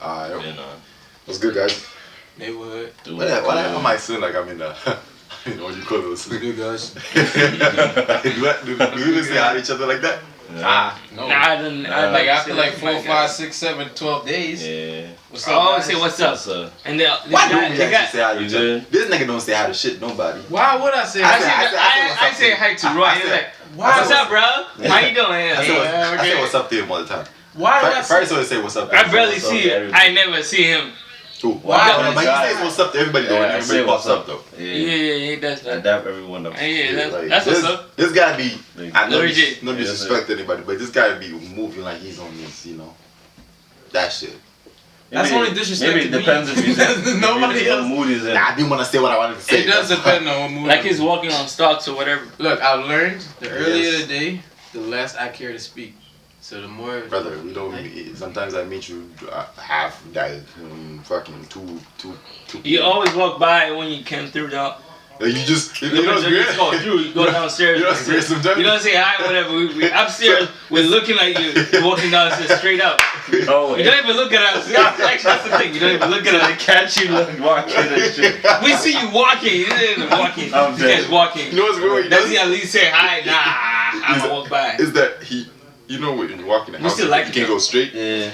What's good, guys? Neighborhood. Why am I soon like I'm in the... what you call those? Good guys. Do you say hi to each other like that? No. I don't. Like after like 4, 5, 6, 7, 12 days. Yeah. What's up? Oh, say what's up? And they Why don't we actually say hi to each other? This nigga don't say hi to shit nobody. Why would I say? I say hi to Roy. He's like, what's up, bro? How you doing? I say what's up to him all the time. Why do I First always say what's up. I barely see him. I never see him. Wow, but he says what's up to everybody though, and everybody pops up though. Yeah, he does that. I dap everyone up. Yeah, that's what's up. This guy be, I no Legit. disrespect anybody, but this guy be moving like he's on this, you know, that shit. That's only disrespect. Maybe it depends if he's nobody else. mood is in. Nah, I didn't want to say what I wanted to say. It does depend on what mood. Like he's walking on stalks or whatever. Look, I learned the earlier the day, the less I care to speak. So the more, brother, we don't. Sometimes I meet you half that fucking two. You always walk by when you came through, dog. You just you You go downstairs. You don't say hi, whatever. We upstairs. We're looking at you. You're walking downstairs straight up. Oh, You don't even look at us. That's the thing. You don't even look at us. They catch you walking and shit. We see you walking. You didn't even walking. I'm You guys walking. You know what's weird? Does he at least say hi? Nah, I'm gonna walk by. Is that he? You know when you're walking the house, still like you can't go straight. Yeah.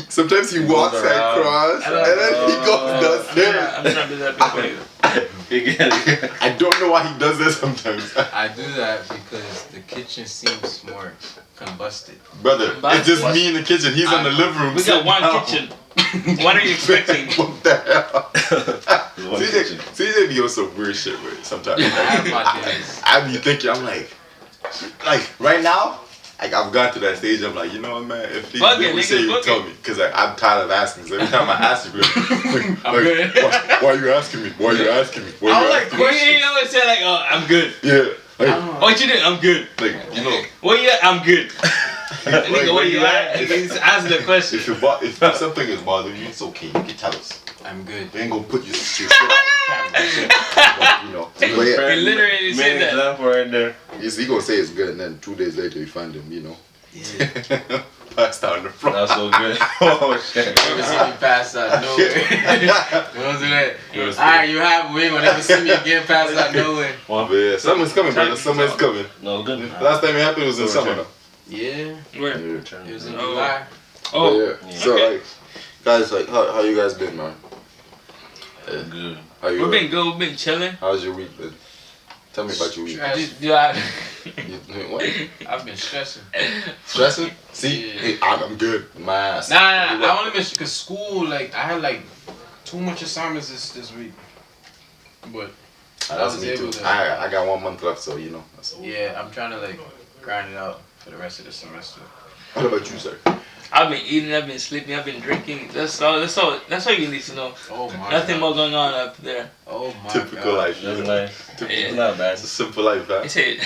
Sometimes he walks across and then he goes downstairs. I'm trying to do that before you. I don't know why he does that sometimes. I do that because the kitchen seems more combusted. Brother, it's just me in the kitchen. He's in the living room. We got one kitchen. What are you expecting? What the hell? CJ be on some weird shit with it sometimes. I have my days. I be thinking, I'm like right now, like I've got to that stage. I'm like, you know what, man? If they would say you tell me, because I'm tired of asking. So every time I ask you, why are you asking me? Why are you asking me? I like questions. You always say like, oh, I'm good. Yeah. Like, what you doing? I'm good. Like, you know. Where you at? I'm good. Nigga, where you at? Answer the question. If something is bothering you, it's okay. You can tell us. I'm good. We ain't gonna put your shit on camera. You know. But yeah. He literally said that. Example right there. He gonna say it's good, and then 2 days later you find him, you know. Yeah. Passed out in the front. That's so good. Oh shit. Never see me pass out nowhere. Don't do that. Alright, you have we ain't gonna never see me again pass out nowhere. Well, yeah, summer's coming, brother. Summer's coming. No good. Last time it happened was in summer, though. Yeah. Where? It was in July. Oh. Yeah. So like, guys, like, how you guys been, man? Good. How you? We've been good. We've been chilling. How's your week been? Tell me about your week. What? I've been stressing. Stressing? See, Yeah. hey, I'm good. My ass. Nah. I only been because school. Like I had like too much assignments this week. But That's me too. I got 1 month left, so you know. yeah, I'm trying to like grind it out for the rest of the semester. What about you, sir? I've been eating. I've been sleeping. I've been drinking. That's all you need to know. Oh my Nothing God. more going on up there. Oh my Typical God. life. That's nice. Yeah. It's not bad. It's a simple life, man. He said,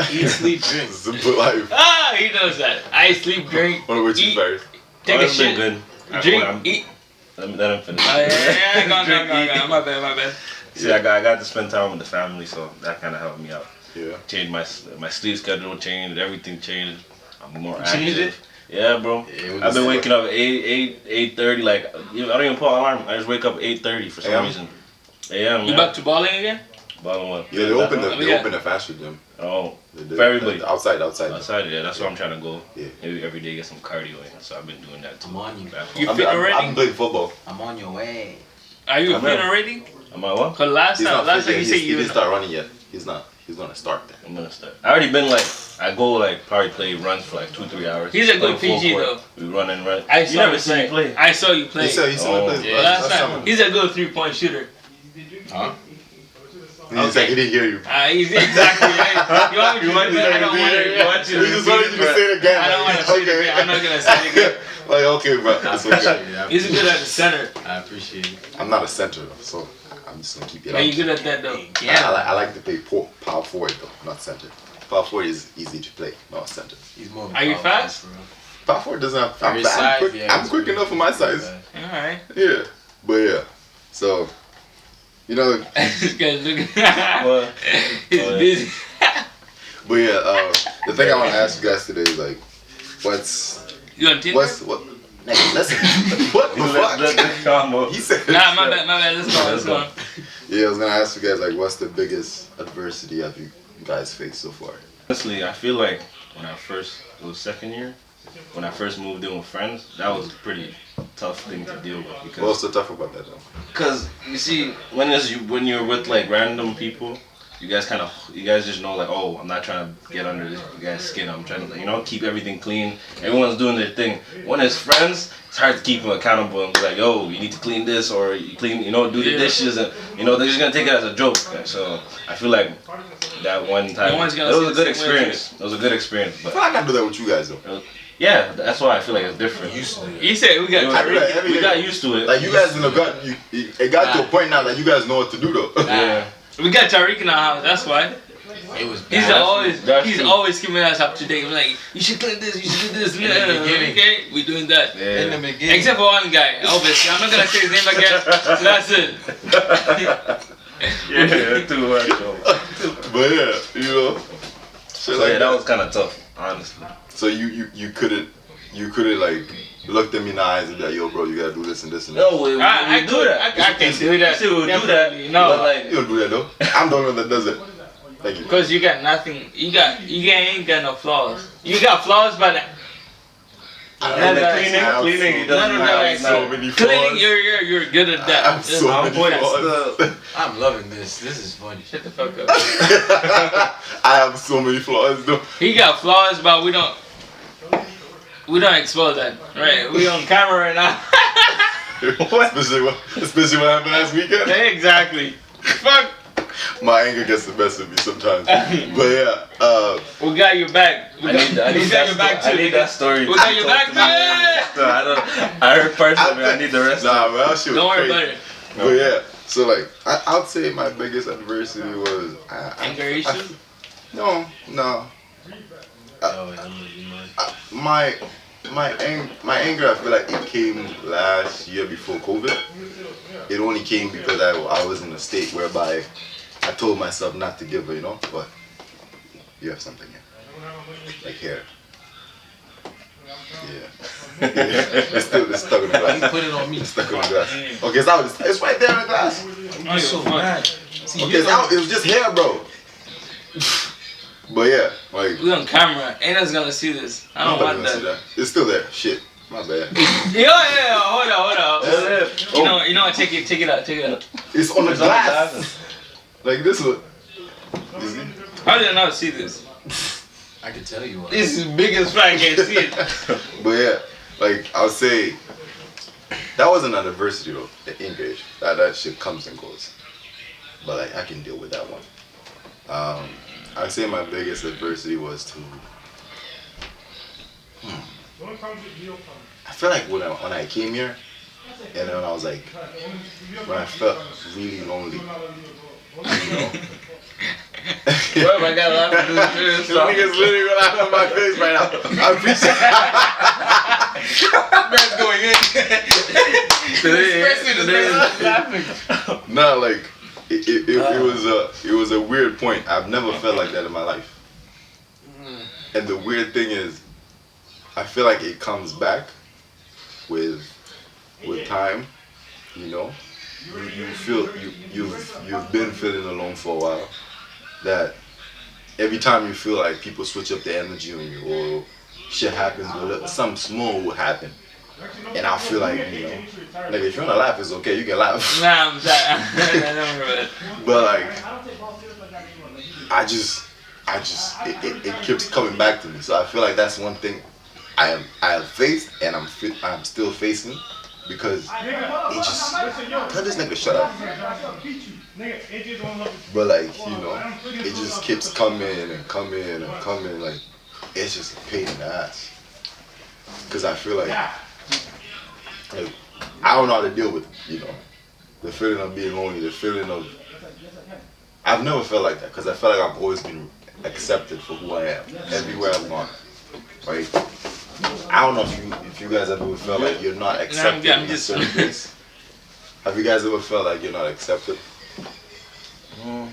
Eat, sleep, drink. Simple life. he knows that. I sleep, drink, What about you, eat, first? take a shit, Good. drink, eat. Let him finish. Yeah, go. My bad. See, I got to spend time with the family, so that kind of helped me out. Yeah. Changed my sleep schedule, changed everything, changed. I'm more Changed active. Yeah, bro. Yeah, I've been waking up at 8:30. Like I don't even put an alarm. I just wake up at 8:30 for some reason. Yeah, You back to balling again? Bottom one. Yeah, they opened a fast food gym. Oh, for everybody. Outside. Outside, yeah. That's where I'm trying to go. Yeah. Maybe every day get some cardio in. So I've been doing that too. I'm on you. You fit already? I'm playing football. I'm on your way. Are you I'm fit in. already? Am I what? Cause last He's time not fit you yet. said He you didn't start running yet. He's not. He's gonna start that. I'm gonna start. I already been like, I go like probably play runs for like 2-3 hours. He's a good Like, full PG court. though. We run and run. I You saw never you seen me play. I saw you play. He said he Oh, plays. yeah. Last time. He's a good 3-point shooter. Huh? He's like, he didn't hear you. He's exactly right. You want me to run that? I don't want to He just wanted you to say it again. I don't want to say it again. I'm not gonna say it again. Like, okay, bro. That's okay. He's good at the center. I appreciate it. I'm not a center, so I'm just gonna keep it But you up. good at that though. I like to play power forward though, not center. Power forward is easy to play, not center. He's more. Are you fast? Power forward doesn't have. For his size, I'm quick enough for my size. Alright. Yeah, but yeah. So, you know, This guy's looking. Well, He's busy. but yeah. The thing I want to ask you guys today is like, You on Tinder? what? Nigga, listen. What the fuck? He said. Nah, my bad. Let's go. Yeah, I was gonna ask you guys like, what's the biggest adversity have you guys faced so far? Honestly, I feel like when I first, it was second year, when I first moved in with friends, that was a pretty tough thing to deal with. Because, What's so tough about that though? Because you see, when you're with like random people, you guys just know like, oh, I'm not trying to get under this guy's skin. I'm trying to, keep everything clean. Everyone's doing their thing. When it's friends, it's hard to keep them accountable and be like, yo, you need to clean this or you clean, do the dishes, and they're just gonna take it as a joke. So I feel like that one time, it was a good experience. It was a good experience. But I feel like I do that with you guys though. Yeah, that's why I feel like it's different. You said we got used to it. Like you guys it got to a point now that you guys know what to do though. Yeah. We got Tariq in our house, that's why. It was He's always keeping us up to date. We're like, you should clean this, you should do this. Okay, we're doing that. Yeah. In the beginning. Except for one guy, obviously. I'm not gonna say his name again. So that's it. Yeah, too much. But yeah, So like that was kind of tough, honestly. So you couldn't like look them in the eyes and be like, yo, bro, you gotta do this and this and that. No, I do that. I can do that. You do that. No, but like, you don't do that though. I'm the one that does it. Thank you. Because you got nothing. You ain't got no flaws. You got flaws, but cleaning. He doesn't have so many flaws. cleaning, you're good at that. I have so many flaws. I'm loving this. This is funny. Shut the fuck up. I have so many flaws though. He got flaws, but we don't expose that. Right? We on camera right now. Especially what happened last weekend. Exactly. Fuck. My anger gets the best of me sometimes. But yeah, we got your back. I need that story. We got your back, man. I heard parts of it. I need the rest. Nah, man, that shit was Don't worry crazy. about it. But yeah, so like, I'd say my biggest adversity was Anger issue? No. My anger, I feel like it came last year before COVID. It only came because I was in a state whereby I told myself not to give her, but you have something here. Like here. Yeah. It's stuck in the glass. You put it on me. It's stuck in the glass. Okay, so it's right there in the glass. I'm so mad. See, Okay, it was just hair, bro. But yeah, like We on camera. Anna's gonna see this. I don't want that. It's still there. Shit. My bad. Yeah. Hold on. You know what? Take it out. It's on the glass. Like this one. You see? How did I not see this? I can tell you what. This is big as fuck. I can't see it. But yeah, like I'll say that wasn't an adversity though. The English. That shit comes and goes. But like I can deal with that one. I'd say my biggest adversity was to I feel like when I came here and then I was like when I felt really lonely. Well, I got a lot to do with this. This nigga's literally gonna laugh on my face right now. I appreciate Man's going in. Nah, like it was a weird point. I've never felt like that in my life. And the weird thing is, I feel like it comes back with time. You feel you've been feeling alone for a while. That every time you feel like people switch up the energy on you or shit happens, or something small will happen. And I feel like, like if you wanna laugh, it's okay, you can laugh. Nah, I'm sorry. But like, it keeps coming back to me. So I feel like that's one thing I have faced and I'm still facing because it just tell this nigga shut up. But like, it just keeps coming and coming and coming. Like, it's just a pain in the ass. Cause I feel like I don't know how to deal with it, the feeling of being lonely, the feeling of I've never felt like that because I felt like I've always been accepted for who I am everywhere I've gone. Right? I don't know if you guys ever felt like you're not accepted in a certain place. Have you guys ever felt like you're not accepted? No.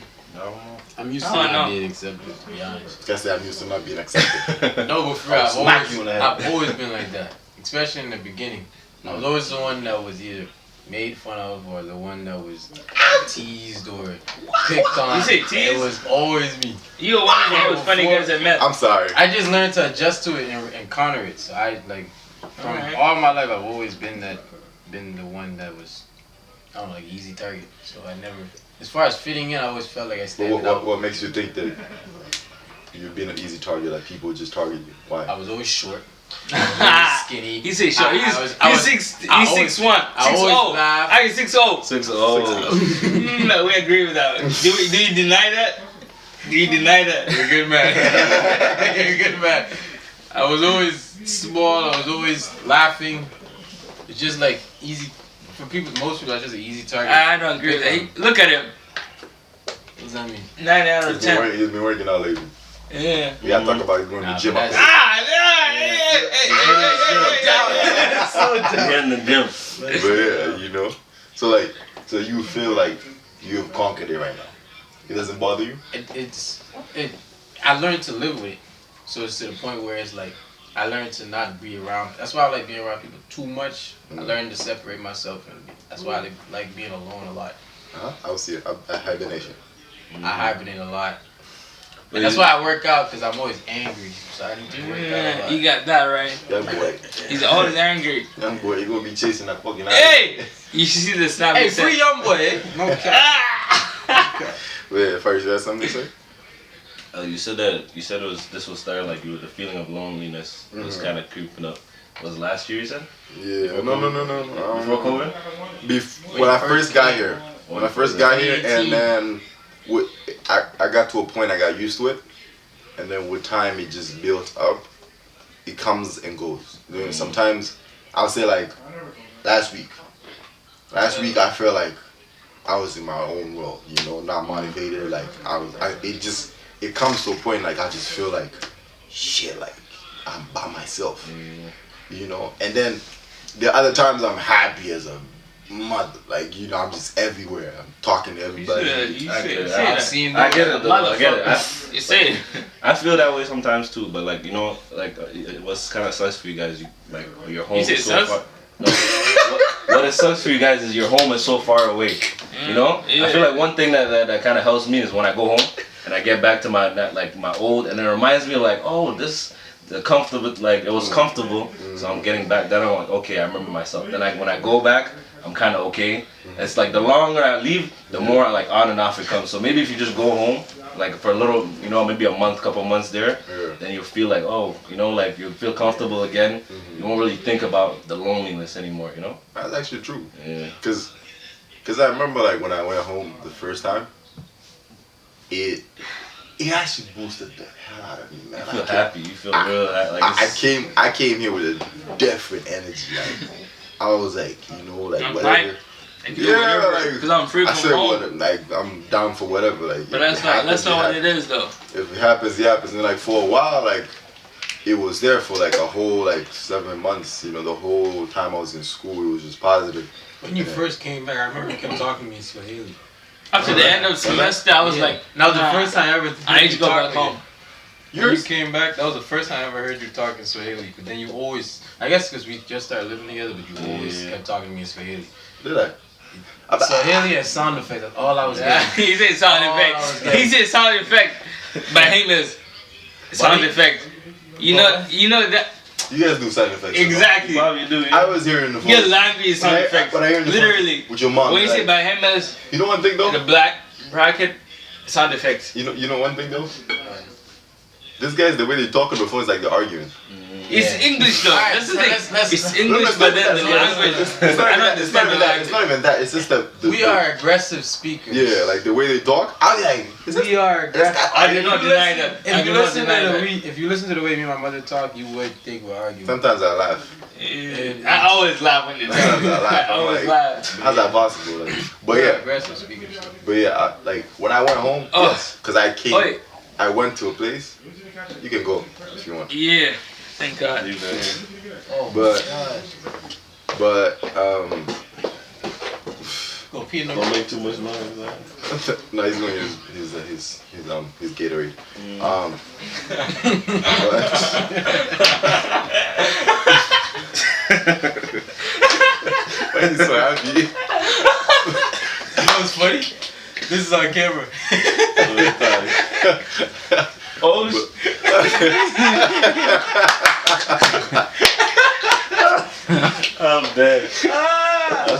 I'm used to not being accepted, to be honest. I'm used to not being accepted. No, but for real, I've always been like that. especially in the beginning. I was always the one that was either made fun of or the one that was teased or picked on. You say teased? It was always me. You were one of the most funny guys I met. I'm sorry. I just learned to adjust to it and counter it. So I like from all my life I've always been the one that was, I don't know, like easy target. So I never, as far as fitting in, I always felt like I stand out. What makes you think that you've been an easy target? Like people would just target you? Why? I was always short. I was always skinny. He said short. He's 6'1". I 6'0". laugh. I 6'0". 6-0. No, we agree with that. Do you deny that? Do you deny that? You're a good man. You're a good man. I was always small. I was always laughing. It's just like easy for people. Most people are just an easy target. I don't agree with that. Look at him. What does that mean? 9 out of 10. He's been working out lately. Yeah. We gotta talk about going to the gym. Hey, Get in the gym. But yeah, you know. So you feel like you have conquered it right now. It doesn't bother you? I learned to live with it. So it's to the point where it's like I learned to not be around. That's why I like being around people too much. I learned to separate myself, and that's why I like being alone a lot. I would see it. I hibernation. I hibernate a lot. And that's why I work out, because I'm always angry. So I need to work out a lot. You got that right. Young boy. He's always angry. Young boy, you're gonna be chasing that fucking Hey! You should see the snap. Hey, free young boy, eh? No cap. Wait, first you had something to say? You said this was starting like the feeling of loneliness was kind of creeping up. Was it last year you said? Yeah. No. Before COVID? When I first got here. When I first got here, and then I got to a point I got used to it, and then with time it just built up. It comes and goes. You know, sometimes I'll say like last week I felt like I was in my own world, you know, not motivated. Like it comes to a point like I just feel like shit, like I'm by myself, you know. And then the other times I'm happy as a mother, like, you know, I'm just everywhere. I'm talking to everybody. I get it. I get it. You say it. I feel that way sometimes too, but like, you know, like what's kind of sucks for you guys, like your home is so far. No, what it sucks for you guys is your home is so far away. You know, I feel like one thing that kind of helps me is when I go home and I get back to my old, and it reminds me of like, oh, the comfortable, like it was comfortable, so I'm getting back. Then I'm like, okay, I remember myself. Then when I go back, I'm kind of okay. It's like the longer I leave, the more like on and off it comes. So maybe if you just go home, like for a little, you know, maybe a month, couple months there, then you'll feel like, oh, you know, like you'll feel comfortable again. You won't really think about the loneliness anymore, you know? That's actually true. Yeah. Cause I remember like when I went home the first time, it actually boosted the hell out of me, man. You feel happy. You feel real like I came here with a different energy. Like I was like, you know, like whatever. Yeah, like because I'm free from home. Like I'm down for whatever. Like, but that's not what it is though. If it happens, it happens. And like for a while, like it was there for like a whole like 7 months. You know, the whole time I was in school, it was just positive. When you first came back, I remember you kept talking to me in Swahili. After the end of semester, I was like, that was the first time I ever. I need to go back home. When you came back, that was the first time I ever heard you talking Swahili. But then you always, I guess because we just started living together, but you always kept talking to me in Swahili. Did I? Swahili and sound effects, that's all I was getting. He said sound effect. He said sound effect. But Hamish, sound effect. You know that. You guys do sound effects. Exactly. Probably do. I was hearing the phone. Your language is sound effects. But I hear the literally with your mom. When you say by Hamish, you know one thing though? the black bracket, sound effects. You know one thing though? These guys, the way they talk on the phone is like they're arguing. It's English though. That's the thing. It's English, but then the language. It's not even that. It's just that. We are aggressive speakers. Yeah, like the way they talk. I'm like, we are aggressive. I do not deny that. If you listen to the way me and my mother talk, you would think we're arguing. Sometimes I laugh. I always laugh when they talk. I always laugh. How's that possible? Like, but we're yeah, aggressive speakers. But yeah, like when I went home, yes, because I went to a place. You can go if you want. Yeah, thank God. But go pee in the Don't make too much noise. no, he's going to use his Gatorade. Why are you so happy? You know what's funny? This is on camera. Oh, I'm dead.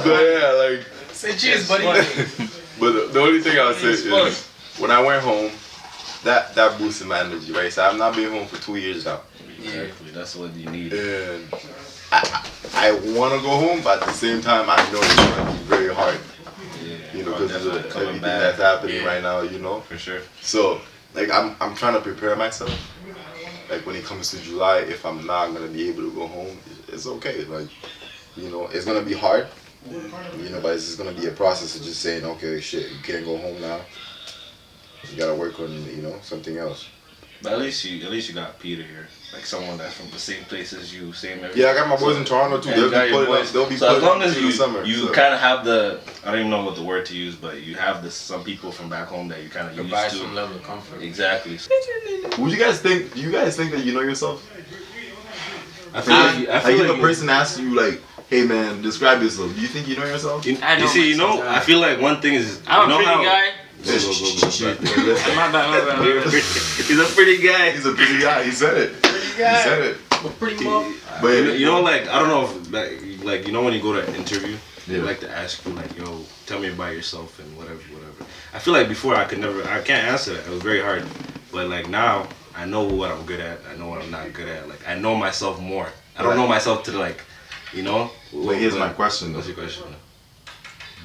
But yeah, like. Say cheers, buddy. But the only thing I would say is when I went home, that boosted my energy, right? So I've not been home for 2 years now. Exactly. That's what you need. And I want to go home, but at the same time, I know it's going to be very hard. Yeah. You know, because of everything back. that's happening right now, you know? For sure. So, like, I'm trying to prepare myself. Like, when it comes to July, if I'm not going to be able to go home, it's okay. Like, you know, it's going to be hard. You know, but it's just gonna be a process of just saying, okay, shit, you can't go home now. You gotta work on, you know, something else. But at least you got Peter here, like someone that's from the same place as you, same everything. Yeah, I got my boys in Toronto too. They'll be putting up. They'll be so as long as you, you kind of have the, I don't even know what the word to use, but you have some people from back home that you kind of used provide to. some level of comfort. Exactly. Would you guys think? Do you guys think that you know yourself? I feel like if a person asks you like, "Hey man, describe yourself," do you think you know yourself? You see, I feel like one thing is, I'm a pretty guy. Go. My bad. He's a pretty guy. He's a pretty guy. He said it. Pretty guy. He said it. A pretty mom. But you know, like I don't know if like you know when you go to an interview, they Yeah. like to ask you like, "Yo, tell me about yourself and whatever." I feel like before I can't answer that. It was very hard. But like now, I know what I'm good at. I know what I'm not good at. Like I know myself more. I don't know myself to like, you know. Wait, here's my question though. What's your question?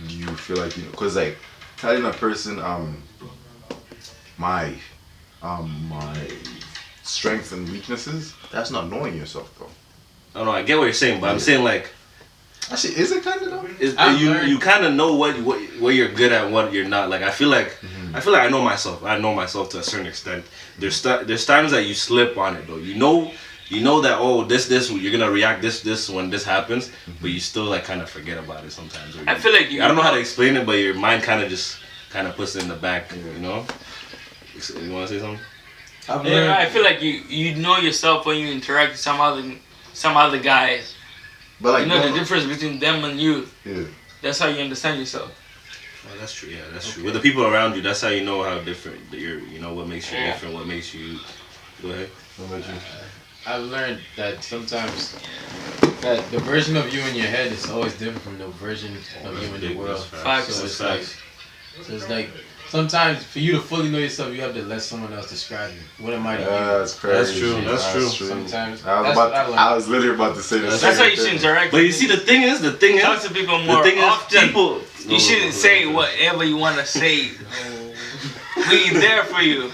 Do you feel like you know? Cause like telling a person my strengths and weaknesses, that's not knowing yourself though. I don't know. I get what you're saying, but I'm saying like, Actually, is it kind of though? you kind of know what you're good at, and what you're not. Like I feel like I know myself. I know myself to a certain extent. There's times that you slip on it though. You know that this you're gonna react this when this happens, but you still like kind of forget about it sometimes. I feel like I don't know how to explain it, but your mind kind of puts it in the back. You know. You want to say something? Yeah, I feel like you know yourself when you interact with some other guys. But like, you know the difference between them and you. Yeah. That's how you understand yourself. Oh, that's true. Yeah, that's true. With the people around you, that's how you know how different you're. You know what makes you different. What makes you. Go ahead. What about you? I've learned that sometimes that the version of you in your head is always different from the version of you in the world. Facts. So it's like sometimes for you to fully know yourself, you have to let someone else describe you. What am I to you? That's crazy. That's true. Sometimes I was literally about to say this. That's how you should interact. But you see, the thing is, talk to people more often. People. You shouldn't say whatever you want to say. We there for you.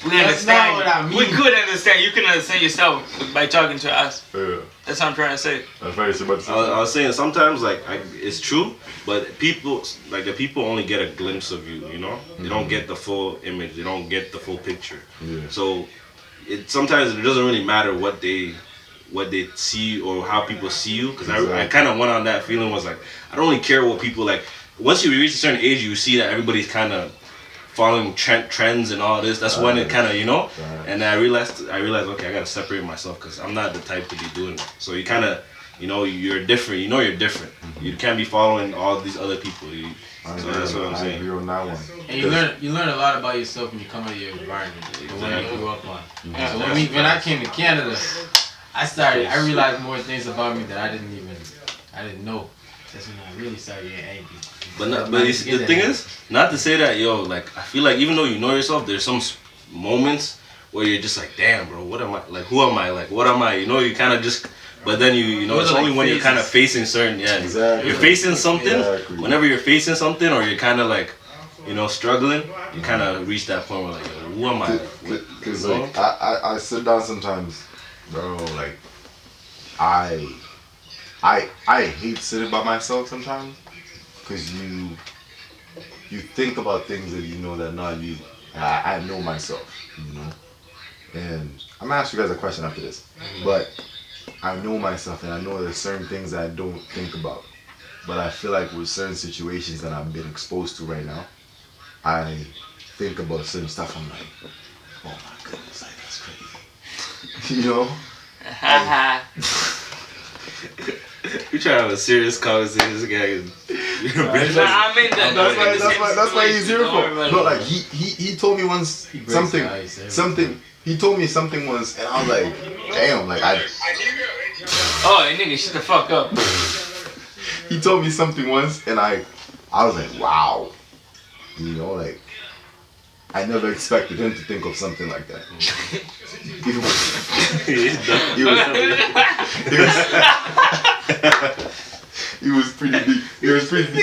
We That's understand. not what I mean. We could understand. You can understand yourself by talking to us. Yeah. That's what I'm trying to say. That's very simple. I was saying sometimes it's true, but the people only get a glimpse of you. You know, they don't get the full image. They don't get the full picture. Yeah. So sometimes it doesn't really matter what they see or how people see you. Because I kind of went on that feeling was like I don't really care what people like. Once you reach a certain age, you see that everybody's kind of following trends and all this. That's when it kind of, you know. Right. And I realized, okay, I gotta separate myself because I'm not the type to be doing that. So you kind of, you know, you're different. You know, you're different. Mm-hmm. You can't be following all these other people. So that's what I'm saying. I agree on that one. And you learn a lot about yourself when you come out of your environment, the one you grew up on. Yeah, so when I came to Canada, I realized more things about me that I didn't know. That's when I really started getting angry. But the thing is, not to say that, yo, like, I feel like even though you know yourself, there's some moments where you're just like, damn, bro, what am I? Like, who am I? Like, what am I? You know, you kind of just, but then you know, it's only when you're kind of facing certain, Exactly. You're facing something, Exactly. Whenever you're facing something or you're kind of like, you know, struggling, you kind of reach that point where like, who am I? Because like, I sit down sometimes, bro, like, I hate sitting by myself sometimes. Because you think about things that you know that not you. I know myself, you know. And I'm gonna ask you guys a question after this. But I know myself and I know there's certain things that I don't think about. But I feel like with certain situations that I've been exposed to right now, I think about certain stuff. I'm like, oh my goodness, like that's crazy. You know? We try to have a serious conversation. This guy is. That's why he's here for. No, like he told me once something. He told me something once, and I was like, damn, like I. Oh, nigga, shut the fuck up. He told me something once, and I was like, wow, you know, like I never expected him to think of something like that. He was pretty deep. He was pretty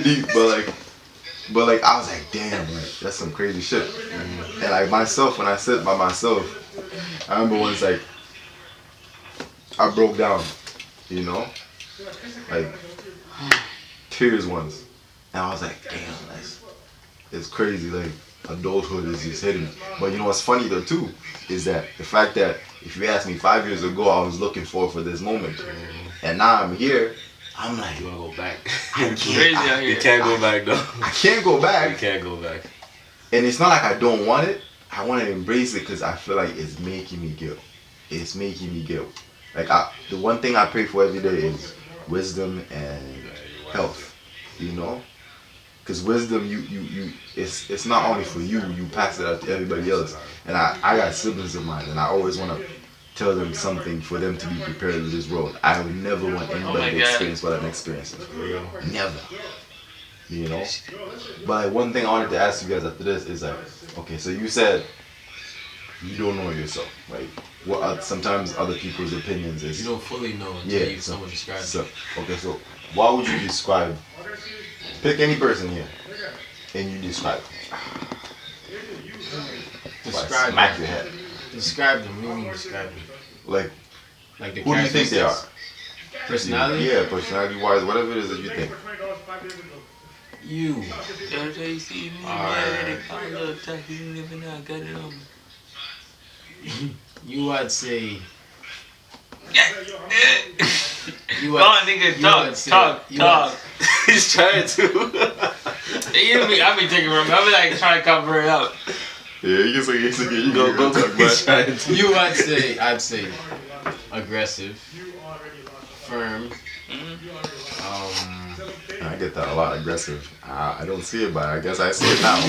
deep, but like I was like, damn, like that's some crazy shit. And like myself, when I sit by myself, I remember once like I broke down, you know, like tears once, and I was like, damn, it's crazy. Like adulthood is just hitting me. But you know what's funny though too is that the fact that if you asked me 5 years ago, I was looking forward for this moment, and now I'm here. I'm like, you wanna go back? You can't go back though. I can't go back. You can't go back. And it's not like I don't want it. I want to embrace it because I feel like it's making me guilt. It's making me guilt. Like the one thing I pray for every day is wisdom and health. You know, because wisdom, it's not only for you. You pass it out to everybody else. And I got siblings of mine, and I always want to tell them something for them to be prepared for this world. I would never want anybody to experience what I'm experiencing. Never. You know? But like, one thing I wanted to ask you guys after this is like, okay, so you said you don't know yourself, right? What are sometimes other people's opinions is... You don't fully know until someone describes it. Okay, so why would you describe... Pick any person here, and you describe them. Describe smack them. Your head. Describe them. What do you mean describe them? Like the who do you think they are? Personality? Yeah, personality-wise, whatever it is that you think. You. You, I'd say. Come on, nigga, talk. He's trying to. I be taking from. I be like trying to cover it up. Yeah, you can say you go talk about. You, I'd say, aggressive, firm. I get that a lot, aggressive. I don't see it, but I guess I see it now.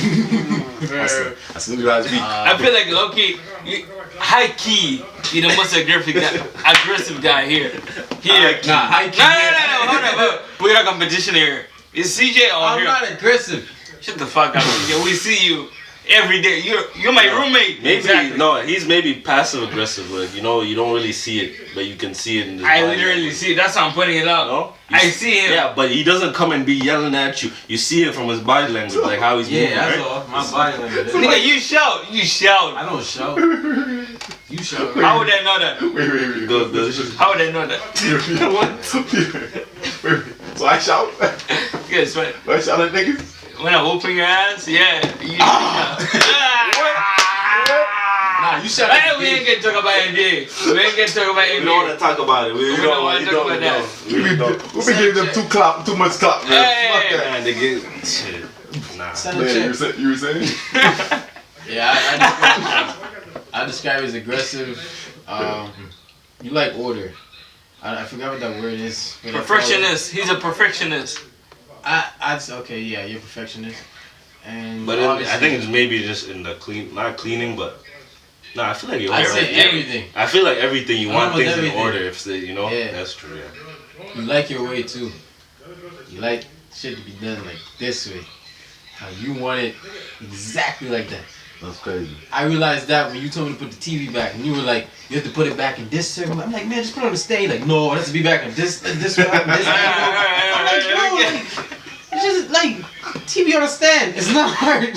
I see you guys be. I feel like low-key, high key, you're the most aggressive guy here. High key. No, hold up. We got competition here. Is CJ on here? I'm not aggressive. Shut the fuck up. Yeah, we see you every day. You're my roommate. Maybe exactly. No, he's maybe passive aggressive. Like, you know, you don't really see it, but you can see it in his I body literally language. see it. That's how I'm putting it out. No? I see him. Yeah, but he doesn't come and be yelling at you. You see it from his body language, like how he's moving. That's right? all. My body language. Nigga, you shout. I don't shout. You shout. How would I know that? Wait. Go. How would I know that? Wait. So I shout? Yes, man. Do I shout at niggas? When I open your ass, yeah. You Nah, you shout. Hey, we ain't gonna talk about NBA. We ain't gonna talk about NBA. We don't want to talk about it. We don't want to talk about that. We be giving them too much clap, man. Hey. Fuck that. Man, they get shit. Nah. Man, you were saying? Yeah, I describe it as aggressive. You like order. I forgot what that word is. Perfectionist. He's a perfectionist. I'd say, okay, yeah, you're a perfectionist. But I think it's maybe just in the not cleaning, but I feel like you're. I'd say everything. I feel like everything. You want things everything. in order. If they, Yeah. That's true. Yeah. You like your way too. You like shit to be done like this way. How you want it exactly like that. That's crazy. I realized that when you told me to put the TV back, and you were like, you have to put it back in this circle. I'm like, man, just put it on the stage. Like, no, it has to be back in this way, this angle. I'm like, no, like, it's just like TV on a stand. It's not hard.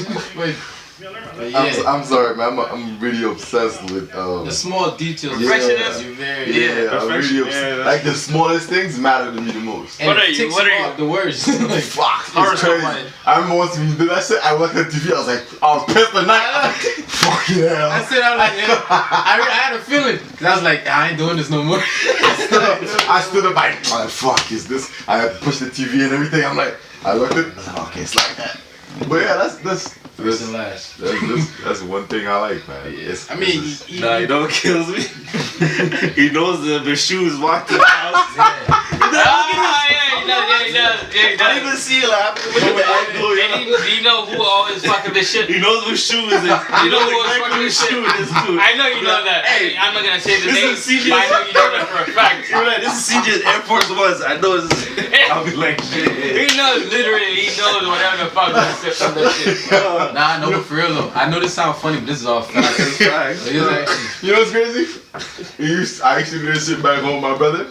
But yeah. I'm sorry, man. I'm really obsessed with the small details. Perfectionist. You're very I'm really obsessed. Like the smallest things matter to me the most. And What are it you? ticks What are off the worst. Like, Fuck, Horoscope it's crazy. mind. I remember once we did that shit, I looked at TV, I was like, I was pissed the night. I was like, fuck yeah. I said, I was like, yeah. I had a feeling. Cause I was like, I ain't doing this no more. I stood up like, fuck is this? I had to push the TV and everything. I'm like, I looked at it, okay, it's like that. But yeah, that's First and last. That's one thing I like, man. I mean, you know what kills me? He knows the shoes walked to the house. He does. I didn't even see it laughing. You know who always fucking this shit? He knows which shoe is it. You know who always fucking this shit? I know you know that. Hey, I'm not gonna say the name, but I know you know that for a fact. You're like, this is CJ's Air Force Ones. I know this is. I'll be like, shit. He knows, literally, he knows whatever the fuck from that shit. Nah, no, but for real though. I know this sounds funny, but this is all facts. You know what's crazy? I actually did this shit back home, my brother.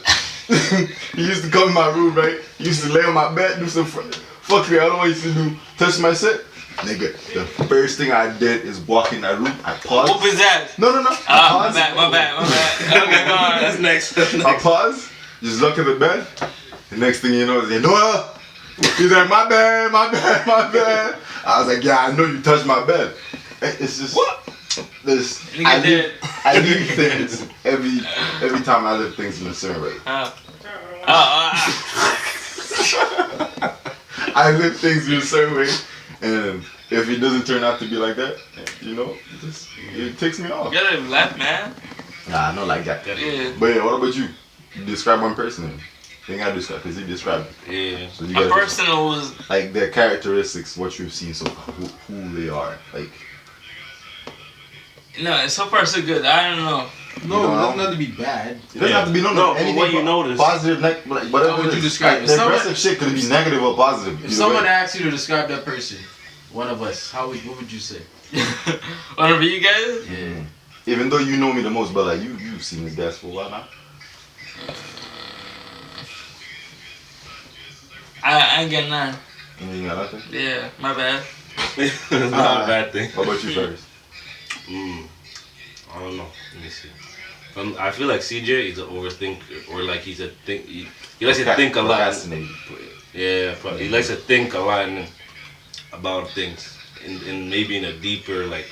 He used to come in my room, right? He used to lay on my bed, do some fuck me. I don't know what he used to do. Touch my shit. Nigga, the first thing I did is walk in that room. I paused. Whoop his ass. No. My bad. Okay, go on. That's next. I paused, just look at the bed. The next thing you know is, Noah. He's like, my bad. I was like, yeah, I know you touched my bed. It's just what? This. I leave things every time I live things in a certain way. I live things in a certain way, and if it doesn't turn out to be like that, it takes me off. You gotta laugh, man. Nah, not like that. Yeah. But yeah, what about you? Describe one person. You ain't gotta describe, because he described it. Yeah. So you a person was like their characteristics, what you've seen so far, who they are, like. No, so far so good. I don't know. No, it doesn't have to be bad. It doesn't have to be no anything. What you notice? Positive, whatever. How would you describe it? The aggressive shit could be negative or positive. If someone asked you to describe that person, one of us, what would you say? One of you guys? Yeah. Even though you know me the most, but like you've seen this guy for a while now. I ain't got none. You ain't got nothing? Yeah, my bad. It's not a bad thing. What about you first? I don't know. Let me see. I feel like CJ is an overthinker, or like he's a think. He likes to think a lot. Yeah, he likes to think a lot about things, and maybe in a deeper way.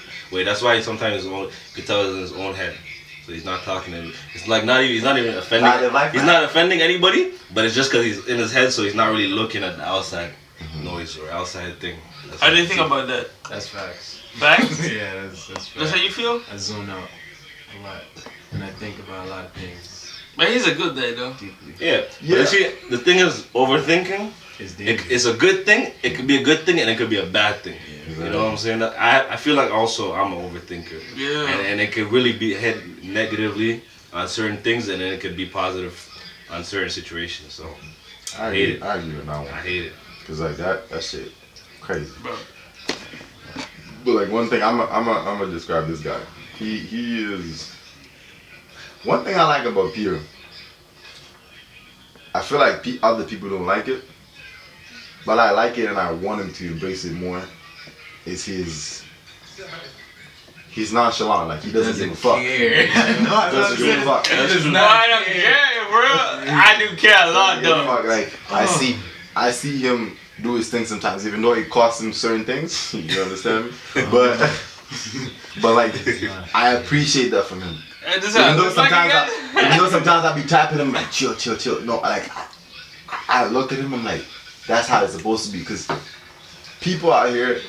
That's why sometimes you can tell it's in his own head. So he's not talking to. It's like he's not even offending. He's not offending anybody, but it's just because he's in his head, so he's not really looking at the outside noise or outside thing. How do you think about that? That's facts. Facts? Yeah, that's facts. That's how you feel? I zone out a lot, and I think about a lot of things. But he's a good guy though. Deeply. Yeah. But see, the thing is, overthinking. It's a good thing. It could be a good thing, and it could be a bad thing. Yeah, exactly. You know what I'm saying? I feel like also I'm an overthinker. Yeah. And it could really be head negatively on certain things, and then it could be positive on certain situations. So I hate it. I agree with that one. I hate it. Cause like that shit crazy. Bro. But like one thing, I'm gonna describe this guy. He is. One thing I like about Peter. I feel like other people don't like it, but I like it and I want him to embrace it more. Is he's nonchalant, like he doesn't give a fuck. Doesn't give a fuck. I don't care, bro. I do care a lot though. Like I see him do his thing sometimes, even though it costs him certain things. You understand me? But like I appreciate that from him. Even though sometimes I be tapping him like chill. No, like I look at him and like that's how it's supposed to be. Cause people out here,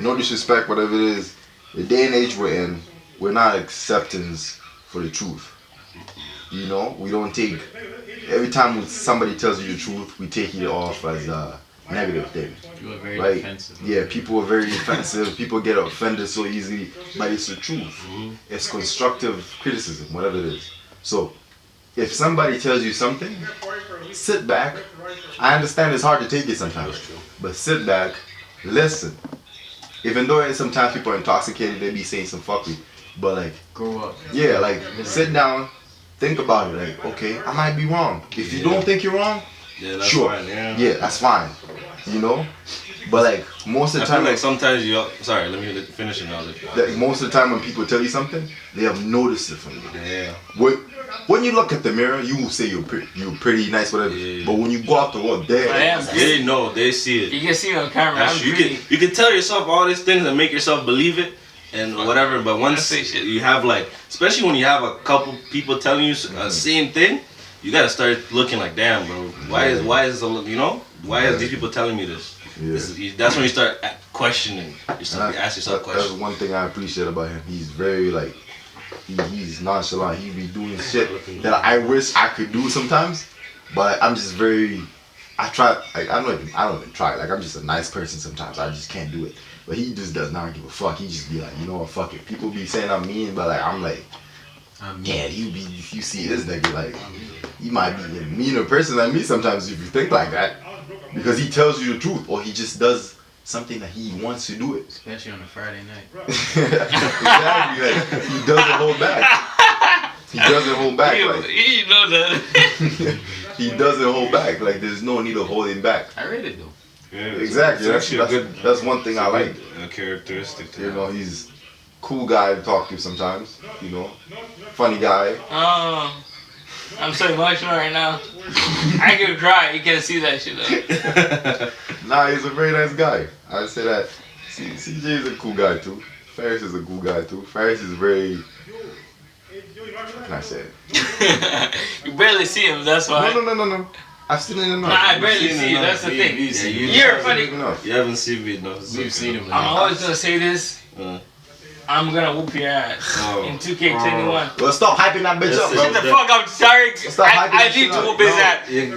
no disrespect, whatever it is, the day and age we're in, we're not acceptance for the truth. You know, we don't take. Every time somebody tells you the truth, we take it off as a negative thing. People are very defensive. Yeah, people are very defensive. People get offended so easily, but it's the truth. Mm-hmm. It's constructive criticism, whatever it is. So, if somebody tells you something, sit back. I understand it's hard to take it sometimes, but sit back, listen. Even though sometimes people are intoxicated, they be saying some fuckery, but like, grow up. Yeah, like sit down. Think about it, like, okay, I might be wrong. If you don't think you're wrong, that's sure. Fine, yeah, that's fine. You know? But like, most of the time... I feel like sometimes sorry, let me finish it now. Like, most of the time when people tell you something, they have noticed it from you. Yeah. When you look at the mirror, you will say you're pretty nice, whatever. Yeah. But when you go out the world, they know, they see it. You can see it on camera. You can tell yourself all these things and make yourself believe it. And whatever, but once you have especially when you have a couple people telling you the same thing, you gotta start looking like, damn, bro, why is you know? why are these people telling me this? Yeah. That's when you start questioning. You ask yourself questions. That's one thing I appreciate about him. He's very like, he's nonchalant. He be doing shit that I wish I could do sometimes, but I'm just very. I try. Like I don't even try. Like I'm just a nice person sometimes. I just can't do it. But he just does not give a fuck. He just be like, you know what, fuck it. People be saying I'm mean, but like I'm like, yeah, you see this nigga like, he might be a meaner person than me sometimes if you think like that, because he tells you the truth or he just does something that he wants to do it. Especially on a Friday night. Exactly. Like, he doesn't hold back. He doesn't hold back. Like, You know that. he doesn't hold back. Like there's no need of holding back. I read it though. Yeah, Exactly. That's That's one thing I like. A characteristic. To You know, he's cool guy to talk to sometimes. You know, funny guy. I'm so emotional right now. I could cry. You can't see that shit though. Nah, he's a very nice guy. I'd say that. CJ is a cool guy too. Ferris is a cool guy too. Ferris is very. How can I say it? You barely see him. That's why. No. I've seen him enough. Nah, I barely see you. That's the thing. You're funny. You haven't seen me enough. We've seen him. I'm always gonna say this. I'm gonna whoop your ass in 2K21. Well, stop hyping that bitch up, Shut bro. the fuck up, sorry. Stop hyping I that need shit to up. whoop his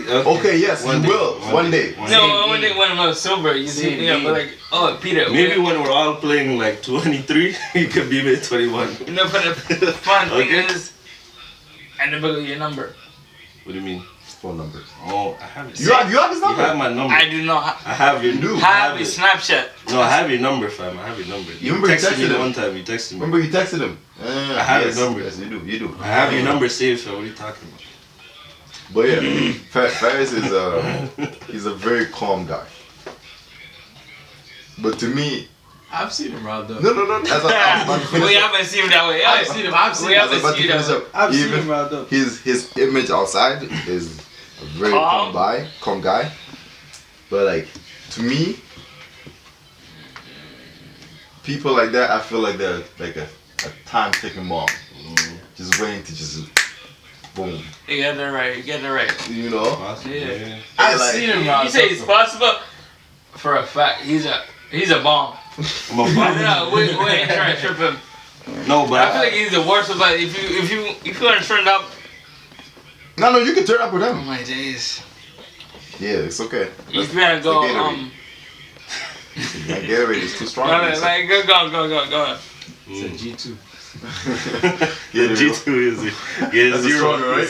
No. ass. Okay, yes, you will. One day. No, one day when I'm sober, you see me, but like, oh, Peter. Maybe when we're all playing like 23, you could be mid 21. You know, but the fun thing Okay. is, I never got your number. What do you mean? Phone numbers. Oh, I have it. You have his You number? have my number. I do not I have your do. have a Snapchat. No, I have your number, fam. I have your number. You remember you texted me texted him? one time. You texted me. Remember you texted him? I have yes, your number. Yes, you do. I have your number saved, so what are you talking about? But yeah, Ferris is he's a very calm guy. But to me, I've seen him riled up. no. As I We haven't seen him that way. I've seen him. I've seen We him. haven't seen him that way. I've seen him riled up. His image outside is a very calm guy. But like to me, people like that, I feel like they're like a time ticking bomb, just waiting to just boom. You get that right. You get that right. You know, Yeah. I've seen him riled You up. say it's possible? For a fact, he's a bomb. I'm a bomb. No, we ain't trying to trip him. No, but I feel like he's the worst. But if you want to turn up, no, you can turn up with oh him. my days. Yeah, it's okay. You gonna go That Gatorade is too strong. No, like go on. It's a G2. G2 is it? Yeah, That's zero. stronger, right?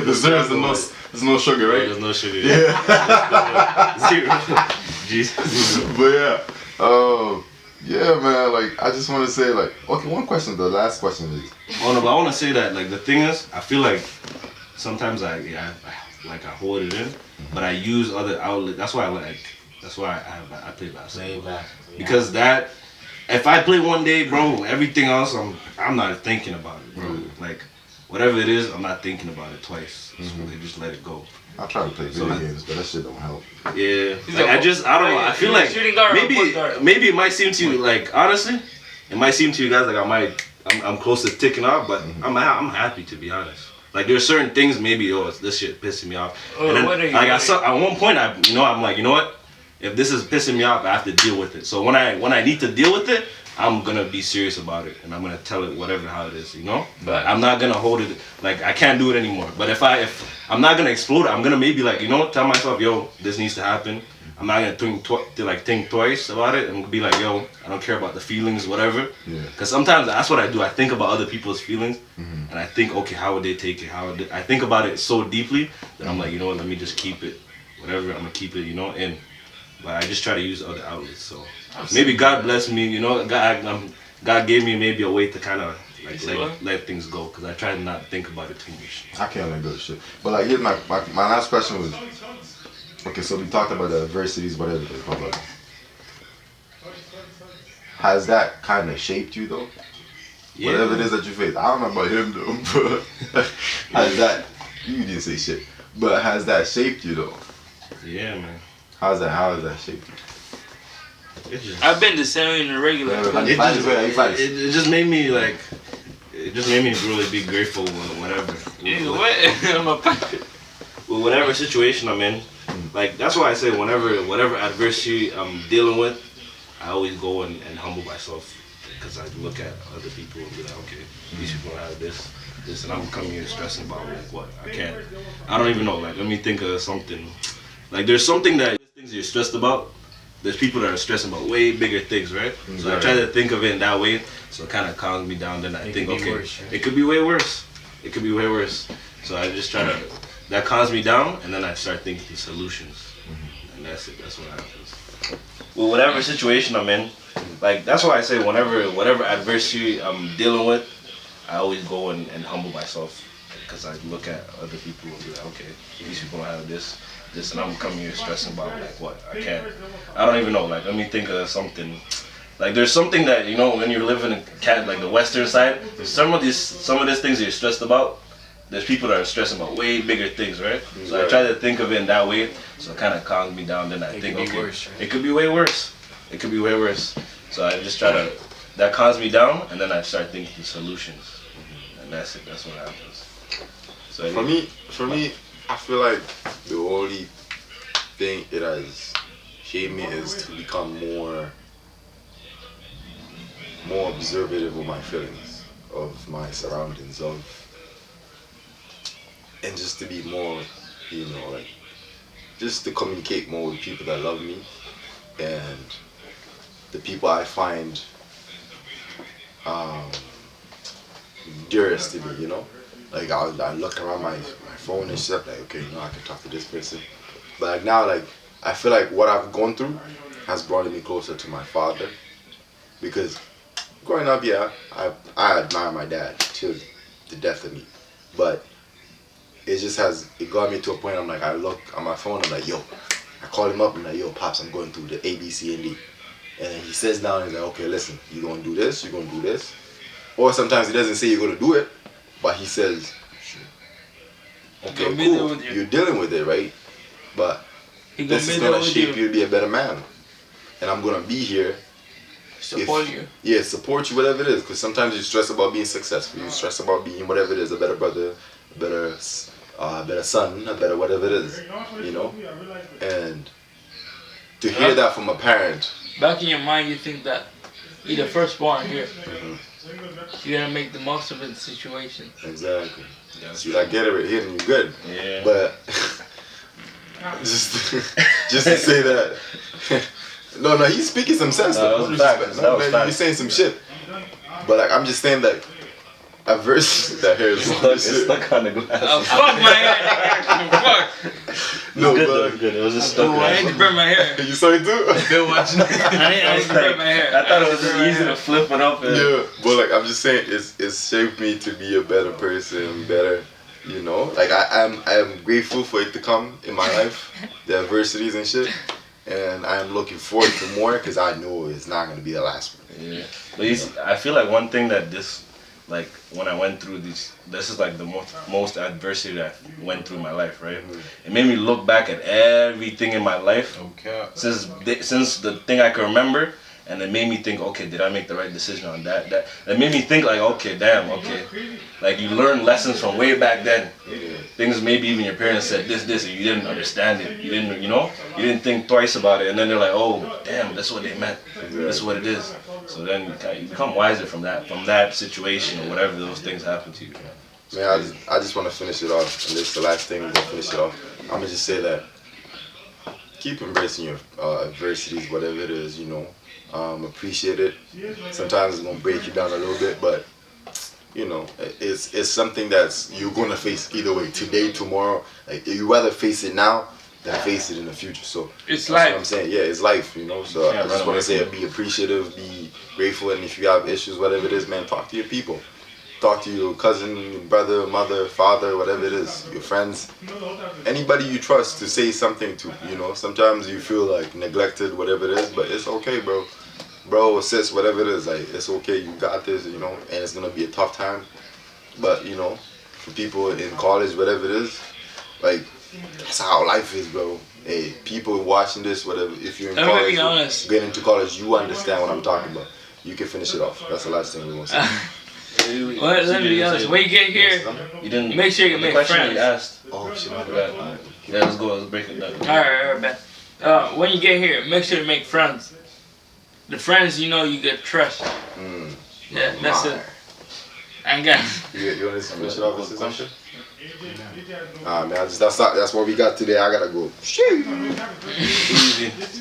The zero is there's no sugar, right? There's no sugar. Yeah. Zero. Jesus. But yeah, man. Like I just want to say, like, okay, one question. The last question is. Oh no, but I want to say that like the thing is, I feel like sometimes I hold it in, but I use other outlets. That's why I play basketball. Because that, if I play one day, bro, everything else I'm not thinking about it, bro. Like whatever it is, I'm not thinking about it twice. So they just let it go. I try to play video games, but that shit don't help. Yeah, like, I don't know. I feel like maybe it might seem to you like honestly, it might seem to you guys like I'm close to ticking off, but I'm happy to be honest. Like there's certain things maybe this shit pissing me off. And then, at one point I'm like, you know what? If this is pissing me off, I have to deal with it. So when I need to deal with it, I'm gonna be serious about it and I'm gonna tell it whatever how it is, you know? But I'm not gonna hold it like I can't do it anymore. But if I'm not gonna explode, I'm gonna maybe like, you know, tell myself, yo, this needs to happen. I'm not gonna think twice about it and be like, yo, I don't care about the feelings, whatever. Yeah. Cause sometimes that's what I do. I think about other people's feelings, and I think, okay, how would they take it? I think about it so deeply that I'm like, you know what? Let me just keep it, whatever. I'm gonna keep it, you know. But I just try to use other outlets. So maybe God bless me, you know. God gave me maybe a way to kind of like let things go. Cause I try to not think about it too much. I can't let go of shit. But like, here's my last question was. Okay, so we talked about the adversities, whatever they call it. Has that kind of shaped you though? Yeah. Whatever it is that you face. I don't know about him though, but has that, you didn't say shit, but has that shaped you though? Yeah, man. How has that shaped you? I've been the same in the regular. It just made me like, it just made me really be grateful with whatever. What? With whatever situation I'm in, Like that's why I say whatever adversity I'm dealing with, I always go and humble myself because I look at other people and be like, okay, these people have this, and I'm coming here stressing about like what I don't even know. Like let me think of something. Like there's something that things you're stressed about. There's people that are stressing about way bigger things, right? So I try to think of it in that way, so it kind of calms me down. Then I think, okay, it could be way worse. It could be way worse. So I just try to, that calms me down, and then I start thinking of solutions. And that's it, that's what happens. Well, whatever situation I'm in, like that's why I say whatever adversity I'm dealing with, I always go and humble myself. Because I look at other people and be like, okay, these people have this, and I'm coming here stressing about like what I don't even know. Like let me think of something. Like there's something that when you're living in like the western side, some of these things that you're stressed about. There's people that are stressing about way bigger things, right? So I try to think of it in that way, so it kind of calms me down. Then I think, okay, it could be way worse. It could be way worse. So I just try to, that calms me down, and then I start thinking of solutions, and that's it. That's what happens. So for me, I feel like the only thing it has shaped me is to become more observative of my feelings, of my surroundings, and just to be more, like, just to communicate more with people that love me and the people I find dearest to me, Like I look around my phone and stuff, like, okay, I can talk to this person. But like now, like I feel like what I've gone through has brought me closer to my father. Because growing up, yeah, I admire my dad till the death of me. But it got me to a point I'm like, I look on my phone, I'm like, yo, I call him up, I'm like, yo, Pops, I'm going through the A, B, C, and D. And then he sits down and he's like, okay, listen, you're going to do this, you're going to do this. Or sometimes he doesn't say you're going to do it, but he says, okay, cool, you're dealing with it, right? But this is going to shape you to be a better man. And I'm going to be here. Support you. Yeah, support you, whatever it is. Because sometimes you stress about being successful. You stress about being whatever it is, a better brother, a better son, a better whatever it is, And to hear that from a parent. Back in your mind, you think that you're the firstborn here. You're going to make the most of the situation. Exactly. See, I get it right here and you're good. Yeah. But just to say that. No, he's speaking some sense. He's saying some shit. But like, I'm just saying that a verse that here is stuck on the glass. Fuck my hair. Fuck. No, it was good. It was just stuck. I need to burn my hair. You saw it too? Still watching it. I need to burn my hair. I thought it was just easy to flip it up. Yeah, but like I'm just saying, it's shaped me to be a better person, better. Like I am grateful for it to come in my life, the adversities and shit. And I am looking forward to more because I know it's not going to be the last one. Yeah. But I feel like one thing that like when I went through this is like the most adversity that I went through in my life, right? It made me look back at everything in my life since the thing I can remember, and it made me think, okay, did I make the right decision on that? It made me think like, okay, damn, okay. Like you learn lessons from way back then. Things maybe even your parents said this, and you didn't understand it. You didn't, you didn't think twice about it, and then they're like, oh, damn, that's what they meant. This is what it is. So then you become wiser from that situation or whatever those things happen to you. Man, I just want to finish it off, and this is the last thing we're gonna finish it off. I'm gonna just say that keep embracing your adversities, whatever it is, appreciate it. Sometimes it's gonna break you down a little bit, but it's something that's you're gonna face either way, today, tomorrow. Like you rather face it now than face it in the future. So it's that's life. what I'm saying. Yeah, it's life, So I just want to say, be appreciative, be grateful, and if you have issues, whatever it is, man, talk to your people. Talk to your cousin, your brother, mother, father, whatever it is, your friends, anybody you trust to say something to. Sometimes you feel like neglected, whatever it is, but it's okay, bro. Bro, sis, whatever it is, like it's okay. You got this, and it's gonna be a tough time. But for people in college, whatever it is, like that's how life is, bro. Hey, people watching this, whatever. If you're in college, get into college, you understand what I'm talking about. You can finish it off. That's the last thing we want to say. Let me be honest. When you get here, you didn't make sure you make friends. You asked. Oh shit, my bad. Yeah, let's go. Let's break it down. Alright, bet. When you get here, make sure to make friends. The friends you know you get trust. Yeah, that's it. And guys. You want to finish it off with something? Man, that's what we got today. I gotta go. Easy.